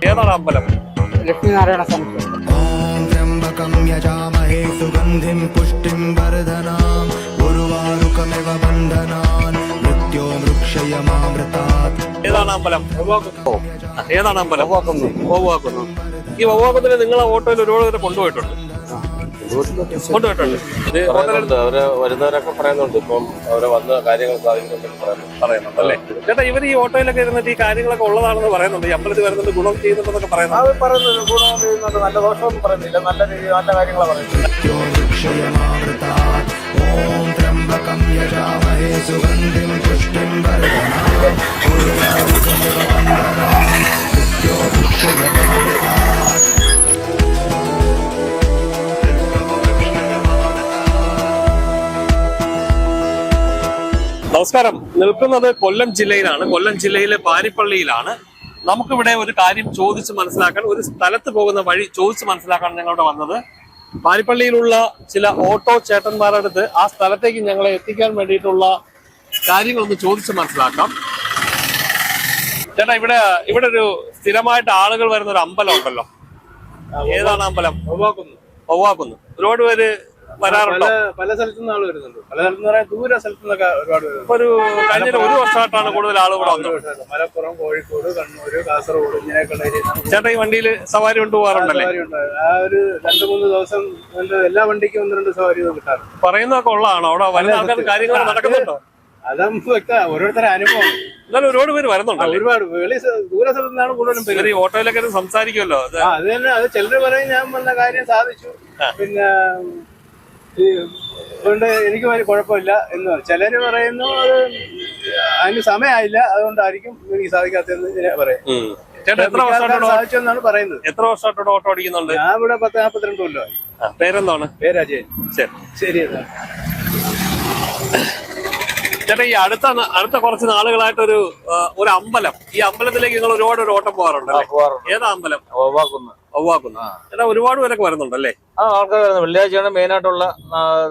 ഏതാണ് അമ്പലം? ലക്ഷ്മീനാരായണ സ്വാമി. ഓം ത്രയംബകം യജാമഹേ സുഗന്ധിം പുഷ്ടിം വർധനാം ഉർവാരുകമിവ ബന്ധനാൻ മൃത്യോർമുക്ഷയമാമൃതാത്. ഏതാണ് അമ്പലം? ഏതാണ് അമ്പലം? വവ്വാക്കുന്ന്. ഈ വവ്വാക്കുന്നിന് നിങ്ങളെ ഓട്ടോയിൽ ഒരുപാട് പേരെ കൊണ്ടുപോയിട്ടുണ്ട്. അവര് വരുന്നവരൊക്കെ പറയുന്നുണ്ട്, ഇപ്പം അവരെ വന്ന കാര്യങ്ങൾ പറയുന്നുണ്ട് അല്ലേ? ചേട്ടാ, ഇവർ ഈ ഓട്ടോയിലൊക്കെ ഇരുന്നിട്ട് ഈ കാര്യങ്ങളൊക്കെ ഉള്ളതാണെന്ന് പറയുന്നുണ്ട്. ഈ അമ്പലത്തിൽ വരുന്നുണ്ട്, ഗുണം ചെയ്യുന്നുണ്ടെന്നൊക്കെ പറയുന്നത്. പറയുന്നത് ഗുണം ചെയ്യുന്നുണ്ട്, നല്ല ദോഷമൊന്നും പറയുന്നില്ല, നല്ല കാര്യങ്ങളാണ് പറയുന്നത്. മൃത്യോർമുക്ഷയമാമൃതാത്. ഓം ത്രയംബകം യജാമഹേ സുഗന്ധിം പുഷ്ടിം വർധനാം ഉർവാരുകമിവ ബന്ധനാൻ മൃത്യോർമുക്ഷയമാമൃതാത്. നമസ്കാരം. നിൽക്കുന്നത് കൊല്ലം ജില്ലയിലാണ്. കൊല്ലം ജില്ലയിലെ പാരിപ്പള്ളിയിലാണ്. നമുക്കിവിടെ ഒരു കാര്യം ചോദിച്ച് മനസ്സിലാക്കാൻ, ഒരു സ്ഥലത്ത് പോകുന്ന വഴി ചോദിച്ച് മനസ്സിലാക്കാൻ ഞങ്ങളിവിടെ വന്നത്. പാരിപ്പള്ളിയിലുള്ള ചില ഓട്ടോ ചേട്ടന്മാരുടെ അടുത്ത് ആ സ്ഥലത്തേക്ക് ഞങ്ങളെ എത്തിക്കാൻ വേണ്ടിയിട്ടുള്ള കാര്യങ്ങളൊന്ന് ചോദിച്ച് മനസ്സിലാക്കാം. ചേട്ടാ, ഇവിടെ ഒരു സ്ഥിരമായിട്ട് ആളുകൾ വരുന്ന ഒരു അമ്പലം ഉണ്ടല്ലോ. ഏതാണ് അമ്പലം? വവ്വാക്കുന്ന്. ഒരുപാട് പേര് വരാറുണ്ടോ? പല സ്ഥലത്തു നിന്ന് ആള് വരുന്നുണ്ട്. പല സ്ഥലത്ത് നിന്ന് പറയാൻ ദൂര സ്ഥലത്തു നിന്നൊക്കെ ഒരുപാട് വരുന്നുണ്ട്. ഒരു കഴിഞ്ഞ ഒരു വർഷമായിട്ടാണ് കൂടുതൽ ആളുകൾ വന്നത്. മലപ്പുറം, കോഴിക്കോട്, കണ്ണൂര്, കാസർഗോഡ് ഇങ്ങനെയൊക്കെ. ചേട്ടാ, ഈ വണ്ടിയിൽ സവാരി കൊണ്ടുപോകാറുണ്ടല്ലേ? ആ ഒരു 2-3 ദിവസം എല്ലാ വണ്ടിക്കും 1-2 സവാരി കിട്ടാറുണ്ട്. പറയുന്നതൊക്കെ ഉള്ളതാണോ? അവിടെ വരുന്ന ആൾക്കാർ കാര്യങ്ങൾ നടക്കുന്നുണ്ടോ? അതൊന്നും വ്യക്തം, ഓരോരുത്തരുടെ അനുഭവം. എന്നാലും ഒരുപാട് പേര് വരുന്നുണ്ടോ? ഒരുപാട് ദൂര സ്ഥലത്തു നിന്നാണ് കൂടുതലും പേര്. ഈ ഓട്ടോയിലൊക്കെ സംസാരിക്കുമല്ലോ. അത് തന്നെ. അത് ചിലര് പറയും ഞാൻ വന്ന കാര്യം സാധിച്ചു, പിന്നെ അതുകൊണ്ട് എനിക്ക് വലിയ കുഴപ്പമില്ല എന്ന്. ചിലര് പറയുന്നു അത് അതിന് സമയമായില്ല, അതുകൊണ്ടായിരിക്കും എനിക്ക് സാധിക്കാത്തതെന്ന് പറയാം. സാധിച്ചെന്നാണ് പറയുന്നത്. എത്ര വർഷമായിട്ടോ ഓട്ടോ ഓടിക്കുന്നുണ്ട്? ഞാൻ ഇവിടെ 10-42 കൊല്ലമായി. പേരെന്താണ്? പേരാജയൻ. ശരി. ചേട്ടാ, ഈ അടുത്ത കുറച്ച് നാളുകളായിട്ടൊരു അമ്പലം, ഈ അമ്പലത്തിലേക്ക് നിങ്ങൾ ഒരുപാട് ഓട്ടം പോകാറുണ്ടല്ലേ? ഏതാ അമ്പലം? വവ്വാക്കുന്ന്. ചേട്ടാ, ഒരുപാട് പേരൊക്കെ വരുന്നുണ്ടല്ലേ? ആൾക്കാർ വരുന്നത് വെള്ളിയാഴ്ചയാണ് മെയിൻ ആയിട്ടുള്ള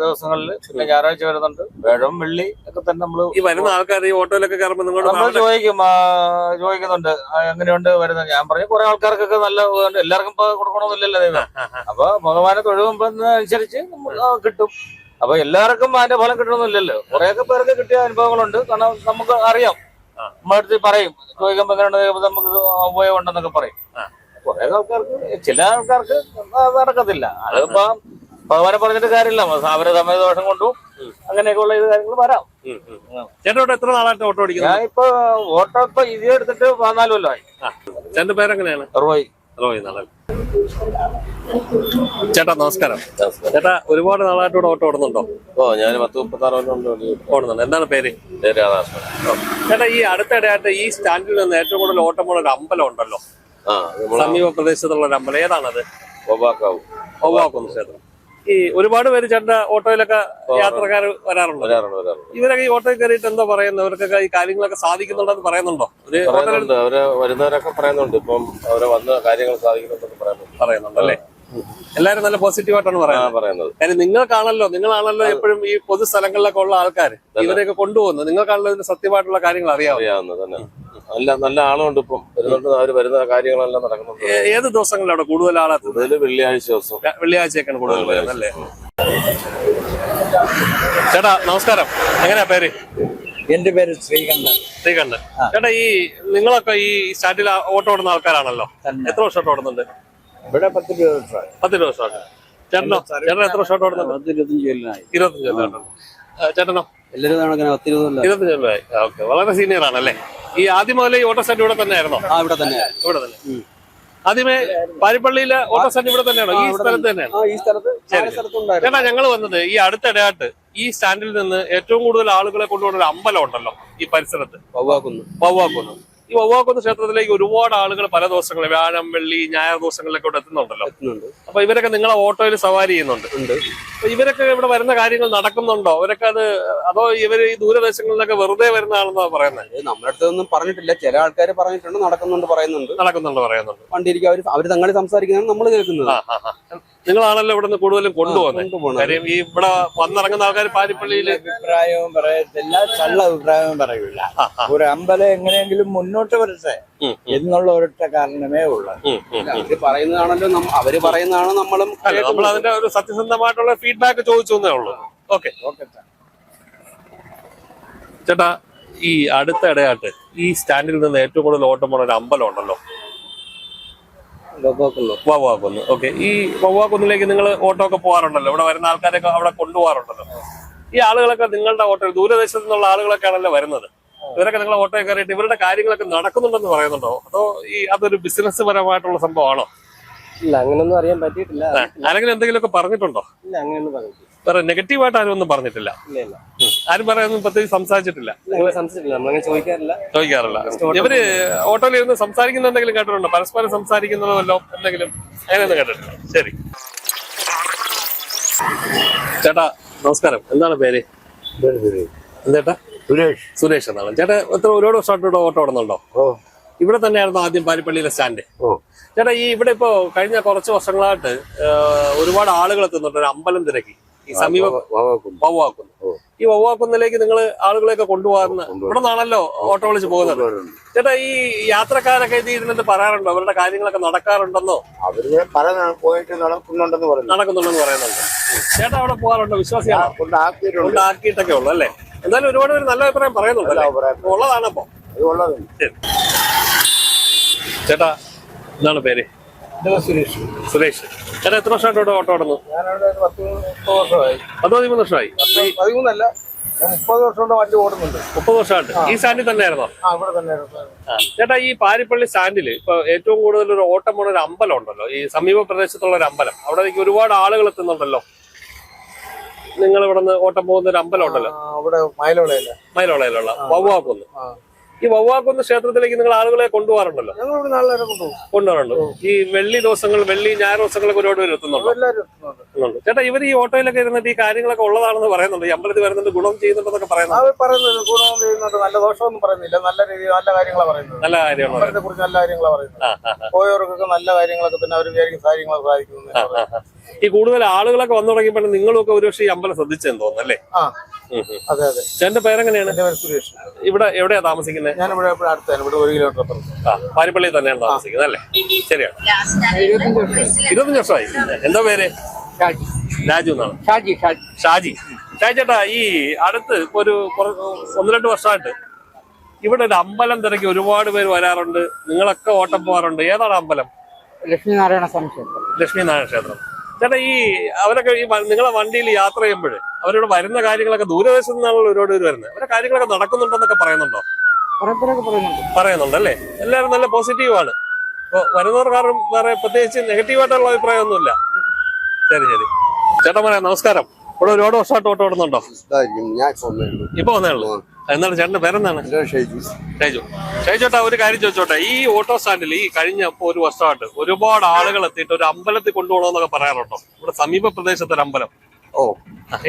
ദിവസങ്ങളിൽ. പിന്നെ ഞായറാഴ്ച വരുന്നുണ്ട്. വ്യാഴം, വെള്ളി ഒക്കെ തന്നെ നമ്മള് ഈ വരുന്ന ആൾക്കാർ ഈ ഓട്ടോയിലൊക്കെ കയറുമ്പോൾ നിങ്ങൾ ചോദിക്കുന്നുണ്ട് എങ്ങനെയുണ്ട് വരുന്നത്. ഞാൻ പറഞ്ഞു കുറെ ആൾക്കാർക്കൊക്കെ നല്ല എല്ലാവർക്കും കൊടുക്കണമെന്നില്ലല്ലോ ദൈവം. അപ്പൊ ഭഗവാനെ തൊഴുകുമ്പോഴനുസരിച്ച് കിട്ടും. അപ്പൊ എല്ലാവർക്കും അതിന്റെ ഫലം കിട്ടണമെന്നില്ലല്ലോ. കുറെയൊക്കെ പേർക്ക് കിട്ടിയ അനുഭവങ്ങളുണ്ട്. കാരണം നമുക്ക് അറിയാം, നമ്മളടുത്ത് പറയും, ചോദിക്കുമ്പോ എങ്ങനെയുണ്ട് നമുക്ക് ഉപയോഗം ഉണ്ടെന്നൊക്കെ പറയും. കുറെ ആൾക്കാർക്ക്, ചില ആൾക്കാർക്ക് നടക്കത്തില്ല. അതിപ്പോ ഭഗവാനെ പറഞ്ഞിട്ട് കാര്യമില്ല, അവരെ സമയദോഷം കൊണ്ടും അങ്ങനെയൊക്കെ ഉള്ള കാര്യങ്ങൾ വരാം. ചേട്ടാ, എത്ര നാളായിട്ട് ഓട്ടോ ഓടിക്കുന്നത്? ഞാൻ ഇപ്പൊ ഓട്ടോ ഇത് എടുത്തിട്ട് 14 കൊല്ലമായി. ചേട്ടന്റെ പേരെങ്ങനെയാണ്? റോയ്. ചേട്ടാ, നമസ്കാരം. ചേട്ടാ, ഒരുപാട് നാളായിട്ട് ഇവിടെ ഓട്ടോ ഓടുന്നുണ്ടോ? ഞാൻ 10-36 ഓടുന്നുണ്ട്. എന്താണ് പേര്? ചേട്ടാ, ഈ അടുത്തിടെയായിട്ട് ഈ സ്റ്റാൻഡിൽ നിന്ന് ഏറ്റവും കൂടുതൽ ഓട്ടം പോണ ഒരു അമ്പലം ഉണ്ടല്ലോ, സമീപ പ്രദേശത്തുള്ള ഒരു അമ്പലം. ഏതാണത്? വവ്വാക്കുന്ന് ക്ഷേത്രം. ഈ ഒരുപാട് പേര് ചേട്ടന്റെ ഓട്ടോയിലൊക്കെ യാത്രക്കാർ വരാറുണ്ട്. ഇവരൊക്കെ ഈ ഓട്ടോയിൽ കയറിയിട്ട് എന്താ പറയുന്നത്? ഇവർക്കൊക്കെ ഈ കാര്യങ്ങളൊക്കെ സാധിക്കുന്നുണ്ടെന്ന് പറയുന്നുണ്ടോ? അവര് വരുന്നവരൊക്കെ പറയുന്നുണ്ട്, ഇപ്പം അവരെ വന്ന കാര്യങ്ങൾ സാധിക്കുന്നുണ്ടെന്ന് പറയുന്നുണ്ട് അല്ലേ? എല്ലാരും നല്ല പോസിറ്റീവായിട്ടാണ് പറയുന്നത്. കാര്യം നിങ്ങളാണല്ലോ എപ്പോഴും ഈ പൊതു സ്ഥലങ്ങളിലൊക്കെ ഉള്ള ആൾക്കാർ, ഇവരെയൊക്കെ കൊണ്ടുപോകുന്നത്. നിങ്ങൾക്കാണല്ലോ ഇതിന്റെ സത്യമായിട്ടുള്ള കാര്യങ്ങൾ അറിയാവുന്നത് തന്നെ. നല്ല ആളുണ്ട് ഇപ്പം വരുന്നുണ്ട്. അവര് വരുന്ന കാര്യങ്ങളെല്ലാം നടക്കുന്നുണ്ട്. ഏത് ദിവസങ്ങളിലാണ് അവിടെ കൂടുതൽ ആളെ? കൂടുതൽ വെള്ളിയാഴ്ച ദിവസം. വെള്ളിയാഴ്ചയൊക്കെയാണ് കൂടുതൽ വരുന്നത് അല്ലേ? ചേട്ടാ, നമസ്കാരം. എങ്ങനെയാ പേര്? എന്റെ പേര് ശ്രീകണ്ഠൻ. ചേട്ടാ, ഈ നിങ്ങളൊക്കെ ഈ സ്റ്റാൻഡിൽ ഓട്ടോ ഓടുന്ന ആൾക്കാരാണല്ലോ. എത്ര വർഷമായിട്ട് ഓടുന്നുണ്ട്? ഇവിടെ 10-20 വർഷമായി. 10 വർഷമായിട്ട്. ചേട്ടൻ എത്ര വർഷമായിട്ട് ഓടുന്നുണ്ട്? 25 കൊല്ലം. ചേട്ടനോ? 25 കൊല്ലമായി. ഓക്കെ, വളരെ സീനിയർ ആണല്ലേ? ഈ ആദ്യം മുതലേ ഈ ഓട്ടോ സ്റ്റാൻഡ് ഇവിടെ തന്നെ ആയിരുന്നോ? ഇവിടെ തന്നെ. ആദ്യമേ പാരിപ്പള്ളിയിലെ ഓട്ടോ സ്റ്റാൻഡ് ഇവിടെ തന്നെയാണോ? ഈ സ്ഥലത്ത് തന്നെയാണ്? ചേട്ടാ, ഞങ്ങൾ വന്നത് ഈ അടുത്തിടെയായിട്ട് ഈ സ്റ്റാൻഡിൽ നിന്ന് ഏറ്റവും കൂടുതൽ ആളുകളെ കൊണ്ടുപോകുന്ന ഒരു അമ്പലം ഉണ്ടല്ലോ ഈ പരിസരത്ത്, വവ്വാക്കുന്ന്. ഈ വവ്വാക്കുന്ന് ക്ഷേത്രത്തിലേക്ക് ഒരുപാട് ആളുകൾ പല ദിവസങ്ങളിൽ, വ്യാഴം, വെള്ളി, ഞായർ ദിവസങ്ങളിലൊക്കെ ഇവിടെ എത്തുന്നുണ്ടല്ലോ. അപ്പൊ ഇവരൊക്കെ നിങ്ങളെ ഓട്ടോയിൽ സവാരി ചെയ്യുന്നുണ്ട്. അപ്പൊ ഇവരൊക്കെ ഇവിടെ വരുന്ന കാര്യങ്ങൾ നടക്കുന്നുണ്ടോ? ഇവരൊക്കെ അതോ ഇവര് ഈ ദൂരദേശങ്ങളിലൊക്കെ വെറുതെ വരുന്നതാണെന്നാ പറയുന്നത്? നമ്മുടെ അടുത്തൊന്നും പറഞ്ഞിട്ടില്ല. ചില ആൾക്കാർ പറഞ്ഞിട്ടുണ്ട്, നടക്കുന്നുണ്ട് പറയുന്നുണ്ട്. പറയുന്നുണ്ട്. വണ്ടിയിരിക്കും അവര് തങ്ങളിൽ സംസാരിക്കുന്നതാണ് നമ്മൾ കേൾക്കുന്നത്. നിങ്ങളാണല്ലോ ഇവിടെ നിന്ന് കൂടുതലും കൊണ്ടുപോകുന്നത്. കാര്യം ഈ ഇവിടെ വന്നിറങ്ങുന്ന ആൾക്കാർ പാരിപ്പള്ളിയിൽ അഭിപ്രായവും പറയത്തില്ല, കള്ള അഭിപ്രായവും പറയൂല. ഒരു അമ്പലം എങ്ങനെയെങ്കിലും മുന്നോട്ട് വരട്ടെ എന്നുള്ള ഒരൊറ്റ കാരണമേ ഉള്ളൂ. അവര് പറയുന്നതാണല്ലോ, അവര് പറയുന്നതാണ് നമ്മളും നമ്മൾ അതിന്റെ ഒരു സത്യസന്ധമായിട്ടുള്ള ഫീഡ്ബാക്ക് ചോദിച്ചു എന്നേ ഉള്ളൂ. ഓക്കെ ചേട്ടാ, ഈ അടുത്ത ഇടയായിട്ട് ഈ സ്റ്റാൻഡിൽ നിന്ന് ഏറ്റവും കൂടുതൽ ഓട്ടം പോണ ഒരു അമ്പലം ഉണ്ടല്ലോ, വവ്വാക്കുന്ന്. ഓക്കെ, ഈ വവ്വാക്കുന്നിലേക്ക് നിങ്ങൾ ഓട്ടോ ഒക്കെ പോകാറുണ്ടല്ലോ, ഇവിടെ വരുന്ന ആൾക്കാരൊക്കെ അവിടെ കൊണ്ടുപോകാറുണ്ടല്ലോ. ഈ ആളുകളൊക്കെ നിങ്ങളുടെ ഓട്ടോ, ദൂരദേശത്തു നിന്നുള്ള ആളുകളൊക്കെ ആണല്ലോ വരുന്നത്. ഇവരൊക്കെ നിങ്ങളെ ഓട്ടോയിൽ കയറിയിട്ട് ഇവരുടെ കാര്യങ്ങളൊക്കെ നടക്കുന്നുണ്ടെന്ന് പറയുന്നുണ്ടോ, അതോ ഈ അതൊരു ബിസിനസ് പരമായിട്ടുള്ള സംഭവമാണോ? ഇല്ല, അങ്ങനൊന്നും അറിയാൻ പറ്റിയിട്ടില്ല. ആരെങ്കിലും എന്തെങ്കിലുമൊക്കെ പറഞ്ഞിട്ടുണ്ടോ? ഇല്ല, അങ്ങനെയൊന്നും പറഞ്ഞിട്ടില്ല. വേറെ നെഗറ്റീവായിട്ട് ആരും ഒന്നും പറഞ്ഞിട്ടില്ല? ആരും പറയാനൊന്നും പ്രത്യേകിച്ച് സംസാരിച്ചിട്ടില്ല? ചോദിക്കാറില്ല. ഇവര് ഓട്ടോയിൽ ഇരുന്ന് സംസാരിക്കുന്ന എന്തെങ്കിലും കേട്ടിട്ടുണ്ടോ? പരസ്പരം സംസാരിക്കുന്നതോ വല്ലോ എന്തെങ്കിലും അങ്ങനെയൊന്നും കേട്ടിട്ടില്ല. ശരി ചേട്ടാ, നമസ്കാരം. എന്താണ് പേര്? എന്തേട്ടാ? സുരേഷ് എന്നാണ്. ചേട്ടാ ഒരുപാട് വർഷമായിട്ട് ഓട്ടോ ഓടുന്നുണ്ടോ? ഇവിടെ തന്നെയായിരുന്നു ആദ്യം പാരിപ്പള്ളിയിലെ സ്റ്റാൻഡ്? ചേട്ടാ, ഈ ഇവിടെ ഇപ്പോ കഴിഞ്ഞ കുറച്ച് വർഷങ്ങളായിട്ട് ഒരുപാട് ആളുകൾ എത്തുന്നുണ്ട്. ഒരു അമ്പലം തിരക്കി ഈ സമീപ വവ്വാക്കുന്നു. ഈ വവ്വാക്കുന്നിലേക്ക് നിങ്ങൾ ആളുകളെയൊക്കെ കൊണ്ടുപോകുന്ന ഇവിടെ നിന്നാണല്ലോ ഓട്ടോ വിളിച്ച് പോകുന്നത്. ചേട്ടാ, ഈ യാത്രക്കാരൊക്കെ ഇത് ഇരുന്നിട്ട് പറയാറുണ്ടോ അവരുടെ കാര്യങ്ങളൊക്കെ നടക്കാറുണ്ടെന്നോ? അവര് പല പോയിട്ട് നടക്കുന്നുണ്ടെന്ന് പറയുന്നുണ്ട്. ചേട്ടാ അവിടെ പോകാറുണ്ടോ? വിശ്വാസിയാണോ? കൊണ്ടാക്കിയിട്ടൊക്കെ ഉള്ളു അല്ലേ? എന്തായാലും ഒരുപാട് പേര് നല്ല അഭിപ്രായം പറയുന്നുണ്ട്. ഉള്ളതാണപ്പോ? ചേട്ടാ, എന്താണ് പേര്? സുരേഷ്. ചേട്ടാ എത്ര വർഷമായിട്ട് ഓട്ടോ ഓടുന്നു? 13 വർഷമായി. 13 30 വർഷം കൊണ്ട് വണ്ടി ഓടുന്നുണ്ട്. 30 വർഷമായിട്ട് ഈ സ്റ്റാൻഡിൽ തന്നെയായിരുന്നോ? ഇവിടെ തന്നെ. ചേട്ടാ, ഈ പാരിപ്പള്ളി സ്റ്റാൻഡിൽ ഇപ്പൊ ഏറ്റവും കൂടുതൽ ഒരു ഓട്ടം പോണ ഒരു അമ്പലം ഉണ്ടല്ലോ, ഈ സമീപ പ്രദേശത്തുള്ള ഒരു അമ്പലം. അവിടേക്ക് ഒരുപാട് ആളുകൾ എത്തുന്നുണ്ടല്ലോ. നിങ്ങൾ ഇവിടെ നിന്ന് ഓട്ടം പോകുന്ന ഒരു അമ്പലം ഉണ്ടല്ലോ, അവിടെ മയിലോളയിലുള്ള വവ്വാക്കുന്ന്. ഈ വവ്വാക്കുന്ന് ക്ഷേത്രത്തിലേക്ക് നിങ്ങൾ ആളുകളെ കൊണ്ടുപോകാറുണ്ടല്ലോ? കൊണ്ടുപോകാറുണ്ട്. ഈ വെള്ളി ദിവസങ്ങൾ, വെള്ളി ഞായർ ദിവസങ്ങളൊക്കെ ഒരുപാട് പേര് എത്തുന്നുണ്ട്. ചേട്ടാ, ഇവർ ഈ ഓട്ടോയിലൊക്കെ ഇരുന്നിട്ട് ഈ കാര്യങ്ങളൊക്കെ ഉള്ളതാണെന്ന് പറയുന്നുണ്ട്. ഈ അമ്പലത്തിൽ വരുന്നുണ്ട്, ഗുണം ചെയ്യുന്നുണ്ടെന്നൊക്കെ പറയുന്നത്. ഗുണം ചെയ്യുന്നുണ്ട്, നല്ല ദോഷമൊന്നും പറയുന്നില്ല. നല്ല രീതിയിൽ നല്ല കാര്യങ്ങളാണ് പറയുന്നത്. നല്ല കാര്യമാണ് കുറിച്ച് നല്ല കാര്യങ്ങളാണ് പറയുന്നത്. പോയവർക്കൊക്കെ നല്ല കാര്യങ്ങളൊക്കെ തന്നെ അവർ വിചാരിക്കും കാര്യങ്ങളൊക്കെ സാധിക്കുന്നു. ഈ കൂടുതൽ ആളുകളൊക്കെ വന്നു തുടങ്ങിയപ്പോൾ നിങ്ങളൊക്കെ ഒരുപക്ഷെ ഈ അമ്പലം ശ്രദ്ധിച്ചെന്ന് തോന്നുന്നു അല്ലേ? അതെ. ചേട്ടന്റെ പേരെങ്ങനെയാണ്? സുരേഷ്. ഇവിടെ എവിടെയാ താമസിക്കുന്നത്? ഞാനിവിടെ അടുത്താണ്, ഇവിടെ 1 കിലോമീറ്റർ അപ്പുറം. പാരിപ്പള്ളിയിൽ തന്നെയാണ് താമസിക്കുന്നത് അല്ലേ? ശരിയാണ്. 25 വർഷമായി. എന്താ പേര്? രാജു എന്നാണ്. ഷാജി ചേട്ടാ, ഈ അടുത്ത് ഒരു 1-2 വർഷമായിട്ട് ഇവിടെ ഒരു അമ്പലം തിരക്കി ഒരുപാട് പേര് വരാറുണ്ട്. നിങ്ങളൊക്കെ ഓട്ടം പോകാറുണ്ട്. ഏതാണ് അമ്പലം? ലക്ഷ്മിനാരായണ ക്ഷേത്രം. ചേട്ടാ, ഈ അവരൊക്കെ ഈ നിങ്ങളെ വണ്ടിയിൽ യാത്ര ചെയ്യുമ്പോൾ അവരോട് വരുന്ന കാര്യങ്ങളൊക്കെ ദൂരദേശത്ത് നിന്നാണല്ലോ ഒരുപാട് പേര് വരുന്നത്. അവരുടെ കാര്യങ്ങളൊക്കെ നടക്കുന്നുണ്ടെന്നൊക്കെ പറയുന്നുണ്ടോ? പറയുന്നുണ്ട് അല്ലേ? എല്ലാവരും നല്ല പോസിറ്റീവാണ്. അപ്പൊ വരുന്നവർക്കാരും വേറെ പ്രത്യേകിച്ച് നെഗറ്റീവായിട്ടുള്ള അഭിപ്രായമൊന്നുമില്ല. ശരി. ചേട്ടാ മോനെ നമസ്കാരം. ഇവിടെ ഒരുപാട് വർഷമായിട്ട് ഓട്ടോ ഓടുന്നുണ്ടോ? ഇപ്പൊ വന്നേ ഉള്ളൂ. എന്താണ് ചേട്ടന്റെ പേരെന്താണ്? ഷൈജു ചേട്ടാ, ഒരു കാര്യം ചോദിച്ചോട്ടെ. ഈ ഓട്ടോ സ്റ്റാൻഡിൽ ഈ കഴിഞ്ഞ 1 വർഷമായിട്ട് ഒരുപാട് ആളുകൾ എത്തിയിട്ട് ഒരു അമ്പലത്തിൽ കൊണ്ടുപോകണമെന്നൊക്കെ പറയാറുണ്ടോ? ഇവിടെ സമീപ പ്രദേശത്തൊരു അമ്പലം.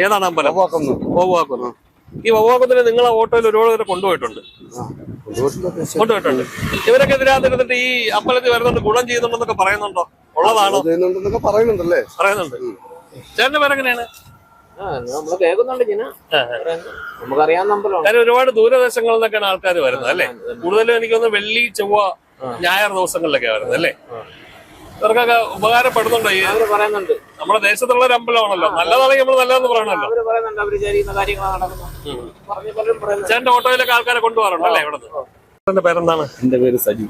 ഏതാണ് അമ്പലം? വവ്വാക്കുന്ന്. ഈ വവ്വാക്കുന്നിന് നിങ്ങളെ ഓട്ടോയിൽ ഒരുപാട് പേരെ കൊണ്ടുപോയിട്ടുണ്ട്. ഇവരൊക്കെ എതിരാതിരുന്നിട്ട് ഈ അമ്പലത്തിൽ വരുന്നുണ്ട്, ഗുണം ചെയ്യുന്നുണ്ടെന്നൊക്കെ പറയുന്നുണ്ടോ? ഉള്ളതാണോ? പറയുന്നുണ്ട്. ചേട്ടന്റെ പേരെങ്ങനെയാണ്? ഒരുപാട് ദൂരദേശങ്ങളിൽ നിന്നൊക്കെയാണ് ആൾക്കാർ വരുന്നത് അല്ലേ? കൂടുതലും എനിക്കൊന്ന് വെള്ളി, ചൊവ്വ, ഞായർ ദിവസങ്ങളിലൊക്കെ വരുന്നത് അല്ലേ? ഇവർക്കൊക്കെ ഉപകാരപ്പെടുന്നുണ്ടോ? പറയുന്നുണ്ട്. നമ്മുടെ ദേശത്തുള്ള ഒരു അമ്പലമാണല്ലോ, നല്ലതാണെങ്കിൽ നമ്മൾ നല്ലതെന്ന് പറയണല്ലോ. ചേട്ടന്റെ ഓട്ടോയിലൊക്കെ ആൾക്കാരെ കൊണ്ടുപോകാറുണ്ട് അല്ലേ ഇവിടെ നിന്ന്? ചേട്ടന്റെ പേരെന്താണ്? എന്റെ പേര് സജു.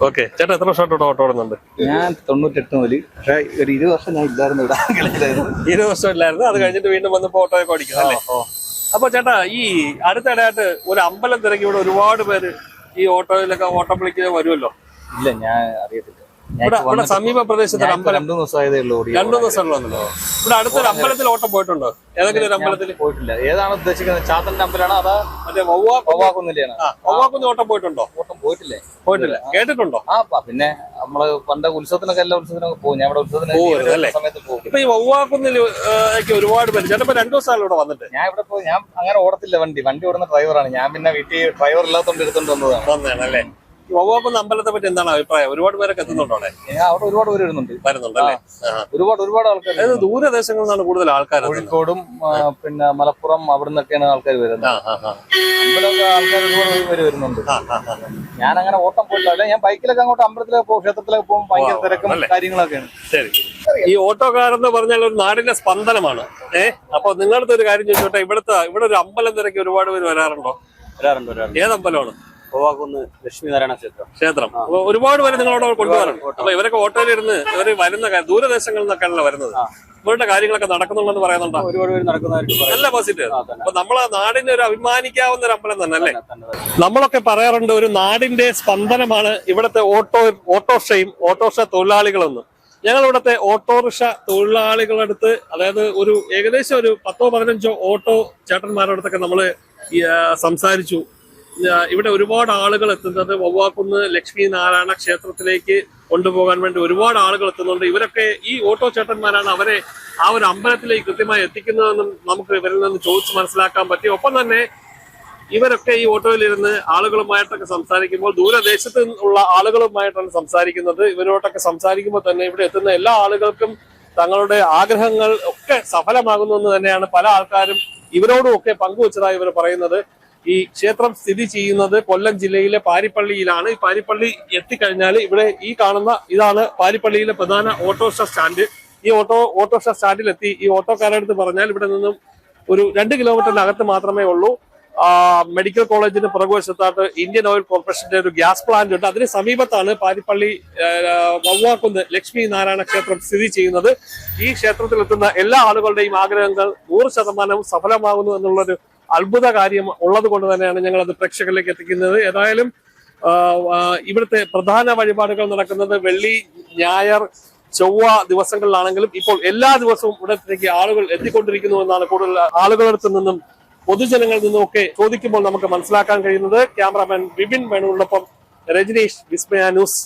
ഓക്കെ. ചേട്ടാ എത്ര വർഷമായിട്ട് ഓട്ടോ ഓടുന്നുണ്ട്? ഞാൻ 98 മുതൽ. പക്ഷെ ഒരു 20 വർഷം ഞാൻ ഇല്ലായിരുന്നു ഇവിടെ. 20 വർഷം ഇല്ലായിരുന്നു. അത് കഴിഞ്ഞിട്ട് വീണ്ടും വന്നപ്പോ ഓട്ടോയൊക്കെ ഓടിക്കും അല്ലേ? അപ്പൊ ചേട്ടാ, ഈ അടുത്തിടെയായിട്ട് ഒരു അമ്പലം തിരക്കി ഇവിടെ ഒരുപാട് പേര് ഈ ഓട്ടോയിലൊക്കെ ഓട്ടം വിളിക്കുക വരുമല്ലോ? ഇല്ല, ഞാൻ അറിയത്തില്ല. ഇവിടെ സമീപ പ്രദേശത്ത് അമ്പലം 2 ദിവസമായതേ ഉള്ളൂ. 2 ദിവസം വന്നല്ലോ. ഇവിടെ അടുത്തൊരു അമ്പലത്തിൽ ഓട്ടം പോയിട്ടുണ്ടോ? ഏതെങ്കിലും ഒരു അമ്പലത്തിൽ പോയിട്ടില്ല. ഏതാണ് ഉദ്ദേശിക്കുന്നത്? ചാത്തന്റെ അമ്പലമാണോ അതാ മറ്റേ വവ്വാക്കുന്നിലാണ്? വവ്വാക്കുന്ന് ഓട്ടം പോയിട്ടുണ്ടോ? ഓട്ടം പോയിട്ടില്ല. കേട്ടിട്ടുണ്ടോ? പിന്നെ നമ്മള് പണ്ട് ഉത്സവത്തിനൊക്കെ എല്ലാ ഉത്സവത്തിനൊക്കെ പോകും. ഞാൻ ഇവിടെ ഉത്സവത്തിന് സമയത്ത് പോകും. ഇപ്പൊ ഈ വവ്വാക്കുന്നിൽ ഒരുപാട് പേര് ചേട്ടൻ 2 ദിവസമായാലും ഇവിടെ വന്നിട്ട്. ഞാൻ ഇവിടെ പോയി. ഞാൻ അങ്ങനെ ഓടത്തില്ല. വണ്ടി ഓടുന്ന ഡ്രൈവറാണ് ഞാൻ. പിന്നെ വീട്ടിൽ ഡ്രൈവർ ഇല്ലാത്തോണ്ട് എടുത്തോണ്ട് വന്നതാണ്. വന്നതാണല്ലേ? ഈ വവ്വാക്കുന്ന അമ്പലത്തെ പറ്റി എന്താണ് അഭിപ്രായം? ഒരുപാട് പേരൊക്കെ എത്തുന്നുണ്ടോ അവിടെ? അവിടെ ഒരുപാട് പേര് വരുന്നുണ്ടല്ലേ? ഒരുപാട് ആൾക്കാർ. അതായത് ദൂരദേശങ്ങളിൽ നിന്നാണ് കൂടുതൽ ആൾക്കാർ. കോഴിക്കോടും പിന്നെ മലപ്പുറം അവിടെ നിന്നൊക്കെയാണ് ആൾക്കാർ വരുന്നത്. അമ്പലമൊക്കെ ആൾക്കാർ ഒരുപാട് പേര് വരുന്നുണ്ട്. ഞാൻ അങ്ങനെ ഓട്ടം പോയിട്ടില്ല. ഞാൻ ബൈക്കിലൊക്കെ അങ്ങോട്ട് അമ്പലത്തിലൊക്കെ പോകും, ക്ഷേത്രത്തിലൊക്കെ പോകും. ഭയങ്കര തിരക്കും കാര്യങ്ങളൊക്കെയാണ്. ശരി. ഈ ഓട്ടോക്കാരെന്ന് പറഞ്ഞാൽ ഒരു നാടിന്റെ സ്പന്ദനമാണ്. അപ്പൊ നിങ്ങളുടെ ഒരു കാര്യം ചോദിച്ചോട്ടെ, ഇവിടെ ഒരു അമ്പലം തിരക്കി ഒരുപാട് പേര് വരാറുണ്ടോ? വരാറുണ്ട്. ഏതമ്പലമാണ്? പോവാക്കുന്ന് ലക്ഷ്മിനാരായണ ക്ഷേത്രം. അപ്പൊ ഒരുപാട് പേര് നിങ്ങളോട് കൊണ്ടുപോകാറുണ്ട്. അപ്പൊ ഇവരൊക്കെ ഓട്ടോയിലിരുന്ന് ഇവര് വരുന്ന ദൂരദേശങ്ങളിൽ നിന്നൊക്കെയാണല്ലോ വരുന്നത്. ഇവരുടെ കാര്യങ്ങളൊക്കെ നടക്കുന്നുണ്ടെന്ന് പറയുന്നുണ്ടോ? ഒരുപാട് പേര് നടക്കുന്നതായിട്ട് നല്ല പോസിറ്റീവ്. അപ്പൊ നമ്മളെ നാടിന് ഒരു അഭിമാനിക്കാവുന്ന ഒരു അമ്പലം തന്നെ അല്ലേ? നമ്മളൊക്കെ പറയാറുണ്ട് ഒരു നാടിന്റെ സ്പന്ദനമാണ് ഇവിടുത്തെ ഓട്ടോറിക്ഷയും ഓട്ടോറിക്ഷ തൊഴിലാളികളെന്ന്. ഞങ്ങൾ ഇവിടുത്തെ ഓട്ടോറിക്ഷ തൊഴിലാളികളടുത്ത്, അതായത് ഏകദേശം ഒരു 10-15 ഓട്ടോ ചേട്ടന്മാരുടെ നമ്മള് സംസാരിച്ചു. ഇവിടെ ഒരുപാട് ആളുകൾ എത്തുന്നത് വവ്വാക്കുന്ന് ലക്ഷ്മി നാരായണ ക്ഷേത്രത്തിലേക്ക് കൊണ്ടുപോകാൻ വേണ്ടി ഒരുപാട് ആളുകൾ എത്തുന്നുണ്ട്. ഇവരൊക്കെ ഈ ഓട്ടോ ചേട്ടന്മാരാണ് അവരെ ആ ഒരു അമ്പലത്തിലേക്ക് കൃത്യമായി എത്തിക്കുന്നതെന്നും നമുക്ക് ഇവരിൽ നിന്ന് ചോദിച്ച് മനസ്സിലാക്കാൻ പറ്റി. ഒപ്പം തന്നെ ഇവരൊക്കെ ഈ ഓട്ടോയിലിരുന്ന് ആളുകളുമായിട്ടൊക്കെ സംസാരിക്കുമ്പോൾ ദൂരദേശത്ത് ഉള്ള ആളുകളുമായിട്ടാണ് സംസാരിക്കുന്നത്. ഇവരോട്ടൊക്കെ സംസാരിക്കുമ്പോൾ തന്നെ ഇവിടെ എത്തുന്ന എല്ലാ ആളുകൾക്കും തങ്ങളുടെ ആഗ്രഹങ്ങൾ ഒക്കെ സഫലമാകുന്നു എന്ന് തന്നെയാണ് പല ആൾക്കാരും ഇവരോടും ഒക്കെ പങ്കുവച്ചതായി ഇവർ പറയുന്നത്. ഈ ക്ഷേത്രം സ്ഥിതി ചെയ്യുന്നത് കൊല്ലം ജില്ലയിലെ പാരിപ്പള്ളിയിലാണ്. ഈ പാരിപ്പള്ളി എത്തിക്കഴിഞ്ഞാൽ ഇവിടെ ഈ കാണുന്ന ഇതാണ് പാരിപ്പള്ളിയിലെ പ്രധാന ഓട്ടോറിക്ഷ സ്റ്റാൻഡ്. ഈ ഓട്ടോറിക്ഷ സ്റ്റാൻഡിലെത്തി ഈ ഓട്ടോക്കാരുടെ അടുത്ത് പറഞ്ഞാൽ ഇവിടെ നിന്നും ഒരു 2 കിലോമീറ്ററിനകത്ത് മാത്രമേ ഉള്ളൂ മെഡിക്കൽ കോളേജിന് പുറകുവശത്തായിട്ട് ഇന്ത്യൻ ഓയിൽ കോർപ്പറേഷന്റെ ഒരു ഗ്യാസ് പ്ലാന്റ് ഉണ്ട്. അതിന് സമീപത്താണ് പാരിപ്പള്ളി വവ്വാക്കുന്ന് ലക്ഷ്മി നാരായണ ക്ഷേത്രം സ്ഥിതി ചെയ്യുന്നത്. ഈ ക്ഷേത്രത്തിലെത്തുന്ന എല്ലാ ആളുകളുടെയും ആഗ്രഹങ്ങൾ 100% സഫലമാകുന്നു എന്നുള്ളൊരു അത്ഭുത കാര്യം ഉള്ളത് കൊണ്ട് തന്നെയാണ് ഞങ്ങൾ അത് പ്രേക്ഷകരിലേക്ക് എത്തിക്കുന്നത്. ഏതായാലും ഇവിടുത്തെ പ്രധാന വഴിപാടുകൾ നടക്കുന്നത് വെള്ളി, ഞായർ, ചൊവ്വ ദിവസങ്ങളിലാണെങ്കിലും ഇപ്പോൾ എല്ലാ ദിവസവും ഇവിടത്തേക്ക് ആളുകൾ എത്തിക്കൊണ്ടിരിക്കുന്നു എന്നാണ് കൂടുതൽ ആളുകളടുത്ത് നിന്നും പൊതുജനങ്ങളിൽ നിന്നും ഒക്കെ ചോദിക്കുമ്പോൾ നമുക്ക് മനസ്സിലാക്കാൻ കഴിയുന്നത്. ക്യാമറാമാൻ വിപിൻ വേണുവിനൊപ്പം രജനീഷ്, വിസ്മയ ന്യൂസ്.